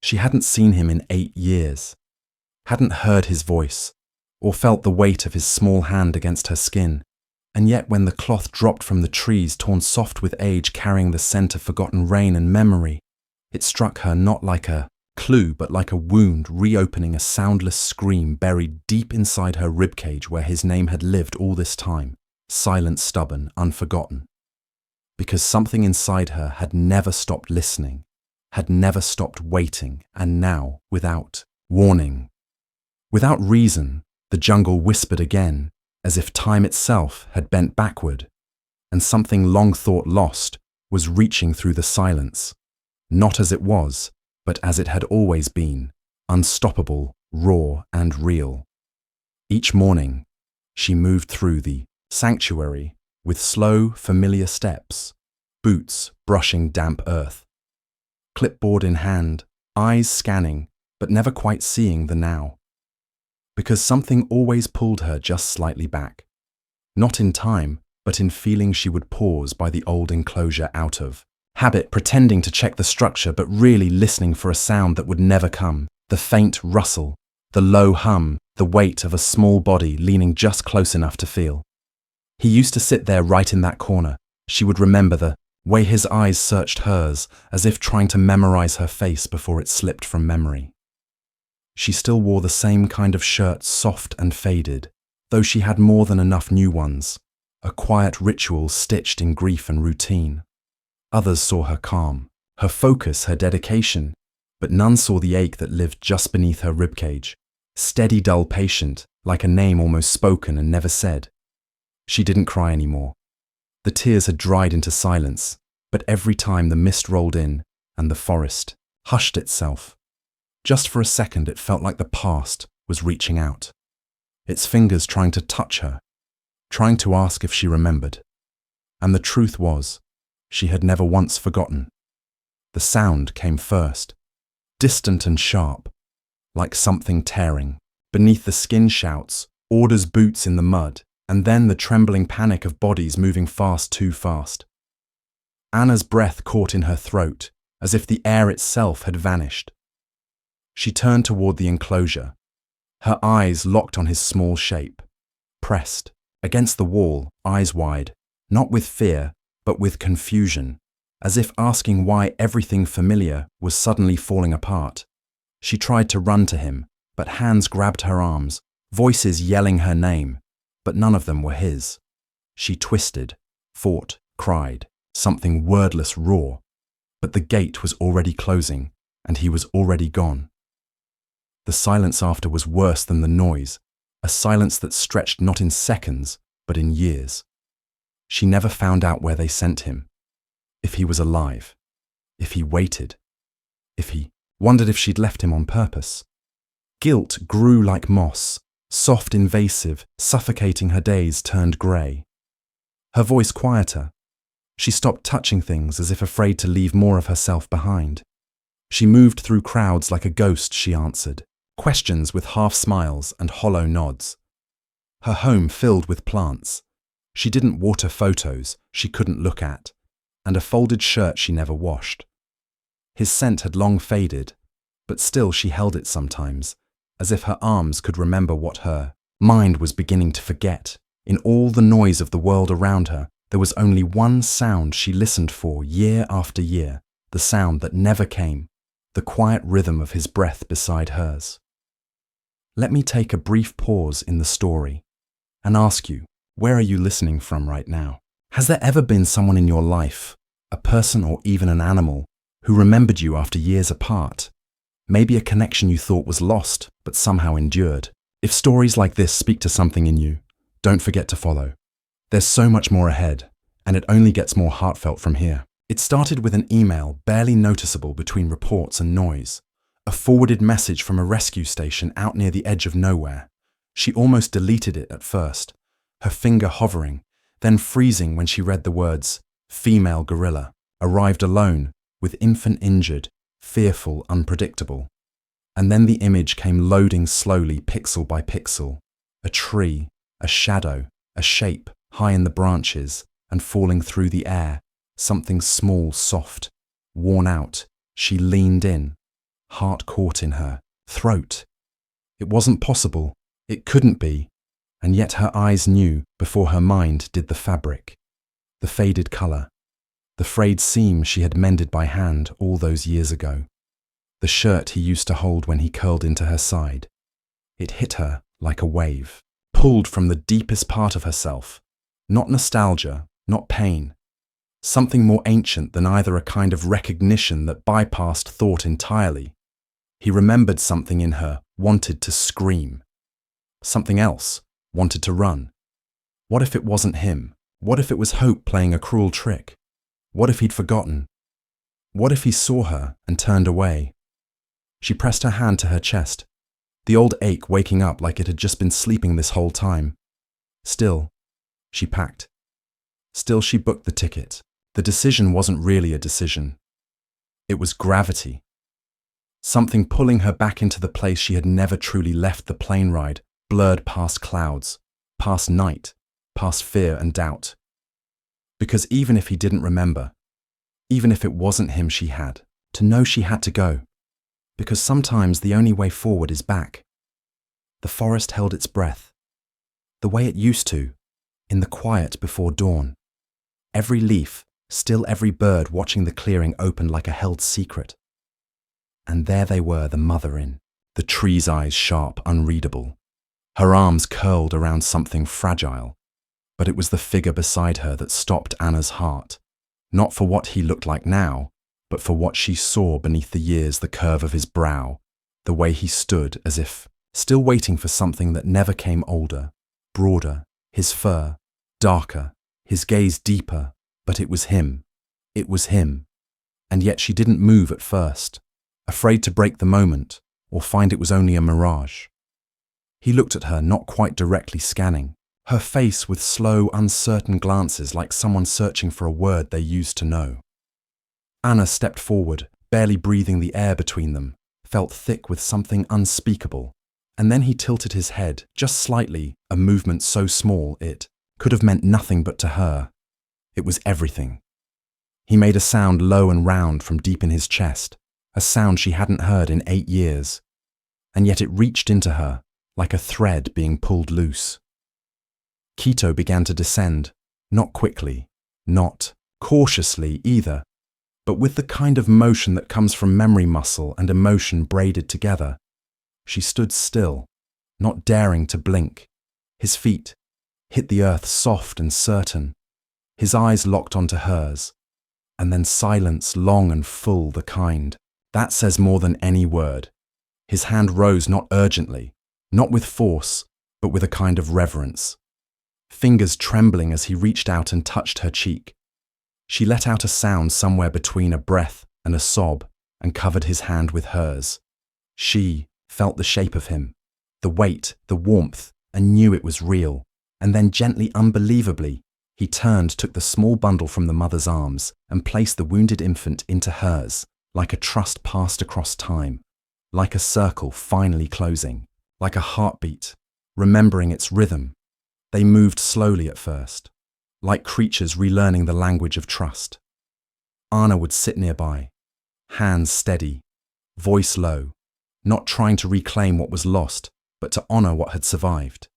She hadn't seen him in 8 years, hadn't heard his voice, or felt the weight of his small hand against her skin. And yet when the cloth dropped from the trees, torn soft with age, carrying the scent of forgotten rain and memory, it struck her not like a clue, but like a wound reopening a soundless scream buried deep inside her ribcage where his name had lived all this time, silent, stubborn, unforgotten. Because something inside her had never stopped listening, had never stopped waiting, and now, without warning, without reason, the jungle whispered again, as if time itself had bent backward, and something long thought lost was reaching through the silence, not as it was, but as it had always been, unstoppable, raw, and real. Each morning, she moved through the sanctuary with slow, familiar steps, boots brushing damp earth, clipboard in hand, eyes scanning, but never quite seeing the now. Because something always pulled her just slightly back, not in time, but in feeling she would pause by the old enclosure out of habit, pretending to check the structure, but really listening for a sound that would never come, the faint rustle, the low hum, the weight of a small body leaning just close enough to feel. He used to sit there right in that corner. She would remember the way his eyes searched hers, as if trying to memorize her face before it slipped from memory. She still wore the same kind of shirt, soft and faded, though she had more than enough new ones, a quiet ritual stitched in grief and routine. Others saw her calm, her focus, her dedication, but none saw the ache that lived just beneath her ribcage, steady, dull, patient, like a name almost spoken and never said. She didn't cry anymore. The tears had dried into silence, but every time the mist rolled in and the forest hushed itself, just for a second it felt like the past was reaching out, its fingers trying to touch her, trying to ask if she remembered. And the truth was, she had never once forgotten. The sound came first, distant and sharp, like something tearing. Beneath the skin shouts, orders, boots in the mud, and then the trembling panic of bodies moving fast, too fast. Anna's breath caught in her throat, as if the air itself had vanished. She turned toward the enclosure, her eyes locked on his small shape, pressed against the wall, eyes wide, not with fear, but with confusion, as if asking why everything familiar was suddenly falling apart. She tried to run to him, but hands grabbed her arms, voices yelling her name, but none of them were his. She twisted, fought, cried, something wordless, raw, but the gate was already closing, and he was already gone. The silence after was worse than the noise, a silence that stretched not in seconds, but in years. She never found out where they sent him, if he was alive, if he waited, if he wondered if she'd left him on purpose. Guilt grew like moss, soft, invasive, suffocating. Her days turned grey. Her voice quieter. She stopped touching things as if afraid to leave more of herself behind. She moved through crowds like a ghost. She answered questions with half smiles and hollow nods. Her home filled with plants. She didn't water photos she couldn't look at, and a folded shirt she never washed. His scent had long faded, but still she held it sometimes, as if her arms could remember what her mind was beginning to forget. In all the noise of the world around her, there was only one sound she listened for year after year, the sound that never came, the quiet rhythm of his breath beside hers. Let me take a brief pause in the story and ask you, where are you listening from right now? Has there ever been someone in your life, a person or even an animal, who remembered you after years apart? Maybe a connection you thought was lost, but somehow endured. If stories like this speak to something in you, don't forget to follow. There's so much more ahead, and it only gets more heartfelt from here. It started with an email barely noticeable between reports and noise, a forwarded message from a rescue station out near the edge of nowhere. She almost deleted it at first, her finger hovering, then freezing when she read the words, "female gorilla, arrived alone, with infant injured, fearful, unpredictable." And then the image came loading slowly, pixel by pixel. A tree, a shadow, a shape, high in the branches, and falling through the air, something small, soft, worn out. She leaned in, heart caught in her throat. It wasn't possible. It couldn't be. And yet her eyes knew before her mind did the fabric. The faded colour. The frayed seam she had mended by hand all those years ago. The shirt he used to hold when he curled into her side. It hit her like a wave, pulled from the deepest part of herself. Not nostalgia, not pain. Something more ancient than either, a kind of recognition that bypassed thought entirely. He remembered something in her wanted to scream. Something else wanted to run. What if it wasn't him? What if it was hope playing a cruel trick? What if he'd forgotten? What if he saw her and turned away? She pressed her hand to her chest, the old ache waking up like it had just been sleeping this whole time. Still, she packed. Still, she booked the ticket. The decision wasn't really a decision. It was gravity. Something pulling her back into the place she had never truly left. The plane ride blurred past clouds, past night, past fear and doubt. Because even if he didn't remember, even if it wasn't him she had, to know she had to go. Because sometimes the only way forward is back. The forest held its breath, the way it used to, in the quiet before dawn. Every leaf, still every bird watching the clearing opened like a held secret. And there they were, the mother in, the tree's eyes sharp, unreadable. Her arms curled around something fragile, but it was the figure beside her that stopped Anna's heart, not for what he looked like now, but for what she saw beneath the years, the curve of his brow, the way he stood as if still waiting for something that never came, older, broader, his fur, darker, his gaze deeper, but it was him. It was him. And yet she didn't move at first, afraid to break the moment or find it was only a mirage. He looked at her, not quite directly scanning, her face with slow, uncertain glances like someone searching for a word they used to know. Anna stepped forward, barely breathing the air between them, felt thick with something unspeakable, and then he tilted his head, just slightly, a movement so small it could have meant nothing, but to her, it was everything. He made a sound low and round from deep in his chest, a sound she hadn't heard in 8 years, and yet it reached into her, like a thread being pulled loose. Quito began to descend, not quickly, not cautiously either, but with the kind of motion that comes from memory muscle and emotion braided together. She stood still, not daring to blink. His feet hit the earth soft and certain. His eyes locked onto hers, and then silence long and full, the kind that says more than any word. His hand rose, not urgently, not with force, but with a kind of reverence. Fingers trembling as he reached out and touched her cheek. She let out a sound somewhere between a breath and a sob and covered his hand with hers. She felt the shape of him, the weight, the warmth, and knew it was real. And then gently, unbelievably, he turned, took the small bundle from the mother's arms and placed the wounded infant into hers, like a trust passed across time, like a circle finally closing, like a heartbeat, remembering its rhythm. They moved slowly at first, like creatures relearning the language of trust. Anna would sit nearby, hands steady, voice low, not trying to reclaim what was lost, but to honor what had survived.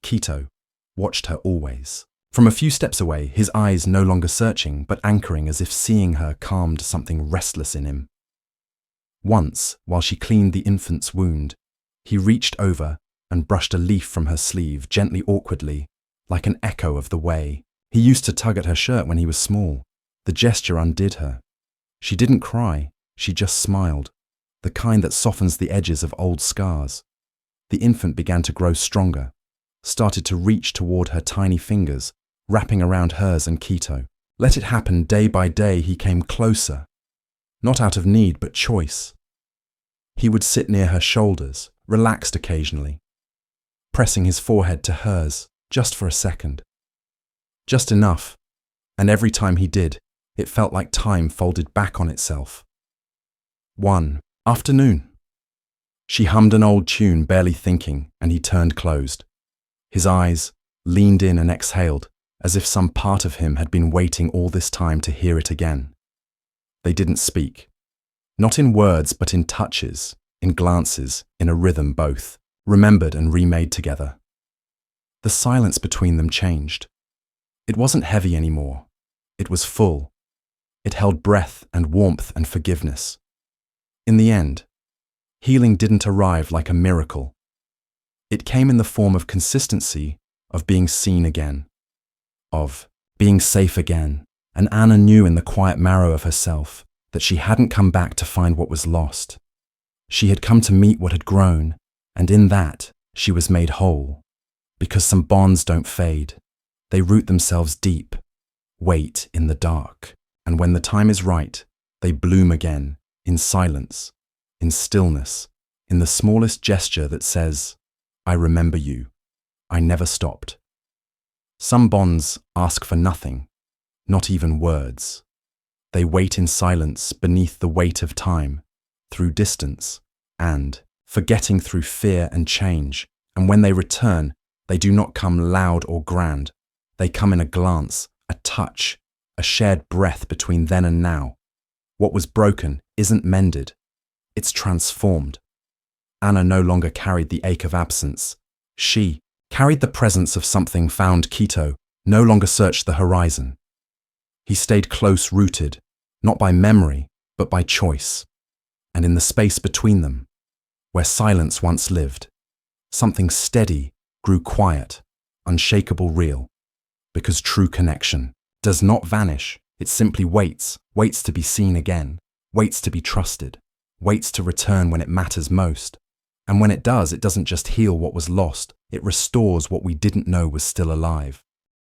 Quito watched her always. From a few steps away, his eyes no longer searching, but anchoring, as if seeing her calmed something restless in him. Once, while she cleaned the infant's wound, he reached over and brushed a leaf from her sleeve, gently, awkwardly, like an echo of the way he used to tug at her shirt when he was small. The gesture undid her. She didn't cry, she just smiled, the kind that softens the edges of old scars. The infant began to grow stronger, started to reach toward her tiny fingers, wrapping around hers and Quito. Let it happen day by day. He came closer, not out of need but choice. He would sit near her shoulders, relaxed occasionally, pressing his forehead to hers, just for a second. Just enough, and every time he did, it felt like time folded back on itself. One afternoon. She hummed an old tune, barely thinking, and he turned closed. His eyes leaned in and exhaled, as if some part of him had been waiting all this time to hear it again. They didn't speak. Not in words, but in touches, in glances, in a rhythm both, remembered and remade together. The silence between them changed. It wasn't heavy anymore. It was full. It held breath and warmth and forgiveness. In the end, healing didn't arrive like a miracle. It came in the form of consistency, of being seen again, of being safe again, and Anna knew in the quiet marrow of herself that she hadn't come back to find what was lost. She had come to meet what had grown, and in that she was made whole. Because some bonds don't fade. They root themselves deep, wait in the dark, and when the time is right, they bloom again, in silence, in stillness, in the smallest gesture that says, I remember you. I never stopped. Some bonds ask for nothing, not even words. They wait in silence beneath the weight of time, through distance, and, forgetting through fear and change, and when they return, they do not come loud or grand. They come in a glance, a touch, a shared breath between then and now. What was broken isn't mended. It's transformed. Anna no longer carried the ache of absence. She carried the presence of something found. Quito no longer searched the horizon. He stayed close-rooted, not by memory, but by choice. And in the space between them, where silence once lived, something steady grew quiet, unshakable real. Because true connection does not vanish. It simply waits to be seen again, waits to be trusted, waits to return when it matters most. And when it does, it doesn't just heal what was lost, it restores what we didn't know was still alive.